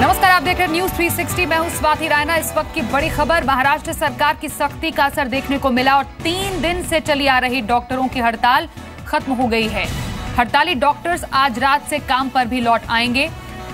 नमस्कार, आप देख रहे हैं न्यूज 360। मैं हूं स्वाति रायना। इस वक्त की बड़ी खबर, महाराष्ट्र सरकार की सख्ती का असर देखने को मिला और 3 दिन से चली आ रही डॉक्टरों की हड़ताल खत्म हो गई है। हड़ताली डॉक्टर्स आज रात से काम पर भी लौट आएंगे।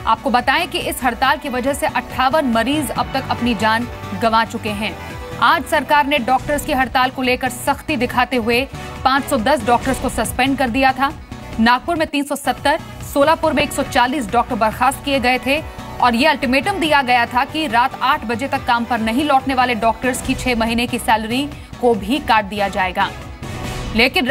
आपको बताएं कि इस हड़ताल की वजह से 58 मरीज अब तक अपनी जान गंवा चुके हैं। आज सरकार ने डॉक्टर्स की हड़ताल को लेकर सख्ती दिखाते हुए 510 डॉक्टर्स को सस्पेंड कर दिया था। नागपुर में 370, सोलापुर में 140 डॉक्टर बर्खास्त किए गए थे और यह अल्टीमेटम दिया गया था कि रात 8 बजे तक काम पर नहीं लौटने वाले डॉक्टर्स की 6 महीने की सैलरी को भी काट दिया जाएगा। लेकिन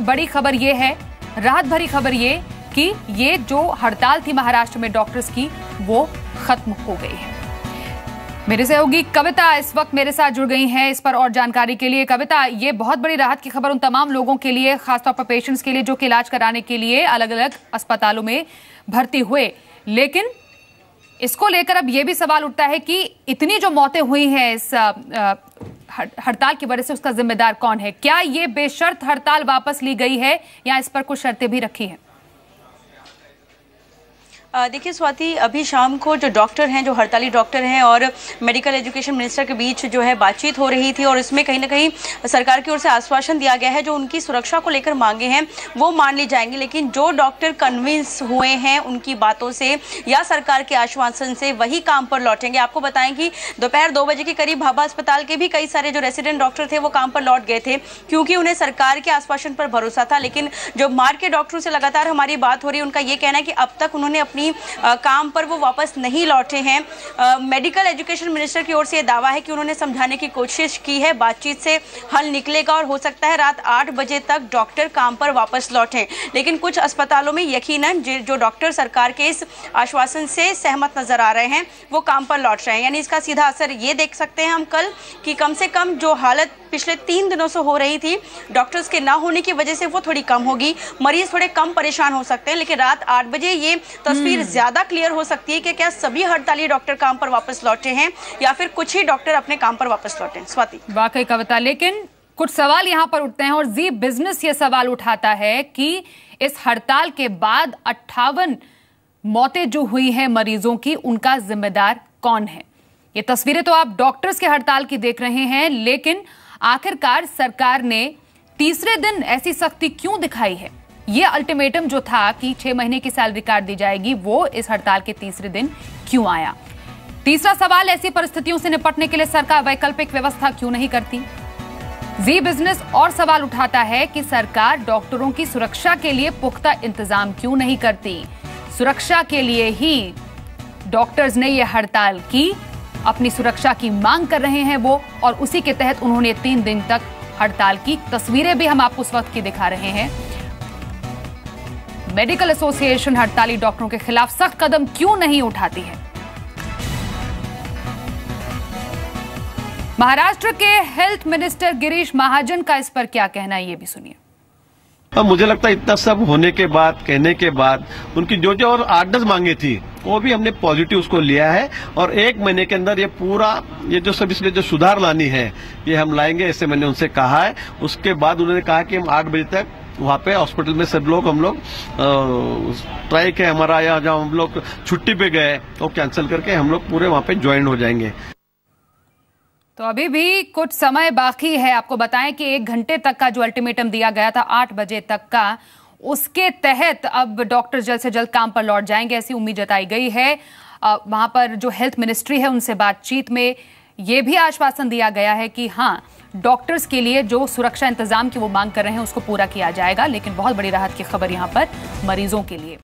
बड़ी खबर यह है, राहत भरी खबर ये कि ये जो हड़ताल थी महाराष्ट्र में डॉक्टर्स की, वो खत्म हो गई है। मेरे सहयोगी कविता इस वक्त मेरे साथ जुड़ गई हैं इस पर और जानकारी के लिए। कविता, ये बहुत बड़ी राहत की खबर उन तमाम लोगों के लिए, खासतौर पर पेशेंट्स के लिए जो कि इलाज कराने के लिए अलग अलग अस्पतालों में भर्ती हुए, लेकिन इसको लेकर अब ये भी सवाल उठता है कि इतनी जो मौतें हुई हैं इस हड़ताल की वजह से, उसका जिम्मेदार कौन है? क्या ये बेशर्त हड़ताल वापस ली गई है या इस पर कुछ शर्तें भी रखी हैं? देखिए स्वाति, अभी शाम को जो डॉक्टर हैं, जो हड़ताली डॉक्टर हैं और मेडिकल एजुकेशन मिनिस्टर के बीच जो है बातचीत हो रही थी और इसमें कहीं ना कहीं सरकार की ओर से आश्वासन दिया गया है जो उनकी सुरक्षा को लेकर मांगे हैं वो मान ली जाएंगी। लेकिन जो डॉक्टर कन्विंस हुए हैं उनकी बातों से या सरकार के आश्वासन से, वही काम पर लौटेंगे। आपको बताएं कि दोपहर 2 बजे के करीब भाभा अस्पताल के भी कई सारे जो रेसिडेंट डॉक्टर थे वो काम पर लौट गए थे क्योंकि उन्हें सरकार के आश्वासन पर भरोसा था। लेकिन जो मार्ग के डॉक्टरों से लगातार हमारी बात हो रही है, उनका ये कहना है कि अब तक उन्होंने अपनी काम पर वो वापस नहीं लौटे हैं। मेडिकल एजुकेशन मिनिस्टर की ओर से ये दावा है कि उन्होंने समझाने की कोशिश की है, बातचीत से हल निकलेगा और हो सकता है रात 8 बजे तक डॉक्टर काम पर वापस लौटें। लेकिन कुछ अस्पतालों में यकीनन जो डॉक्टर सरकार के इस आश्वासन से सहमत नजर आ रहे हैं वो काम पर लौट रहे हैं। यानी इसका सीधा असर ये देख सकते हैं हम कल कि कम से कम जो हालत पिछले 3 दिनों से हो रही थी डॉक्टर्स के ना होने की वजह से, वो थोड़ी कम होगी। मरीज थोड़े कम परेशान हो सकते हैं, लेकिन रात 8 बजे ये तस्वीर ज्यादा क्लियर हो सकती है कि क्या सभी हड़ताली डॉक्टर काम पर वापस लौटे हैं या फिर कुछ ही डॉक्टर अपने काम पर वापस लौटे हैं। स्वाति, वाकई कविता, लेकिन कुछ सवाल यहाँ पर उठते हैं और जी बिजनेस ये सवाल उठाता है कि इस हड़ताल के बाद 58 मौतें जो हुई हैं मरीजों की, उनका जिम्मेदार कौन है? ये तस्वीरें तो आप डॉक्टर्स के हड़ताल की देख रहे हैं, लेकिन आखिरकार सरकार ने तीसरे दिन ऐसी सख्ती क्यों दिखाई है? ये अल्टीमेटम जो था कि 6 महीने की सैलरी काट दी जाएगी, वो इस हड़ताल के तीसरे दिन क्यों आया? तीसरा सवाल, ऐसी परिस्थितियों से निपटने के लिए सरकार वैकल्पिक व्यवस्था क्यों नहीं करती? जी बिजनेस और सवाल उठाता है कि सरकार डॉक्टरों की सुरक्षा के लिए पुख्ता इंतजाम क्यों नहीं करती? सुरक्षा के लिए ही डॉक्टर्स ने यह हड़ताल की, अपनी सुरक्षा की मांग कर रहे हैं वो, और उसी के तहत उन्होंने 3 दिन तक हड़ताल की। तस्वीरें भी हम आपको उस वक्त की दिखा रहे हैं। मेडिकल एसोसिएशन हड़ताली डॉक्टरों के खिलाफ सख्त कदम क्यों नहीं उठाती है? महाराष्ट्र के हेल्थ मिनिस्टर गिरीश महाजन का इस पर क्या कहना है, ये भी सुनिए। अब मुझे लगता है इतना सब होने के बाद, कहने के बाद, उनकी जो जो और आर्डर्स मांगे थी वो भी हमने पॉजिटिव उसको लिया है और 1 महीने के अंदर ये पूरा ये जो सब इसलिए जो सुधार लानी है ये हम लाएंगे, ऐसे मैंने उनसे कहा है। उसके बाद उन्होंने कहा कि हम 8 बजे तक वहाँ पे हॉस्पिटल में सब लोग, हम लोग स्ट्राइक है हमारा, या जहाँ हम लोग छुट्टी पे गए वो कैंसिल करके हम लोग पूरे वहाँ पे ज्वाइन हो जाएंगे। तो अभी भी कुछ समय बाकी है। आपको बताएं कि 1 घंटे तक का जो अल्टीमेटम दिया गया था 8 बजे तक का, उसके तहत अब डॉक्टर जल्द से जल्द काम पर लौट जाएंगे, ऐसी उम्मीद जताई गई है। वहां पर जो हेल्थ मिनिस्ट्री है उनसे बातचीत में यह भी आश्वासन दिया गया है कि हाँ, डॉक्टर्स के लिए जो सुरक्षा इंतजाम की वो मांग कर रहे हैं उसको पूरा किया जाएगा। लेकिन बहुत बड़ी राहत की खबर यहां पर मरीजों के लिए।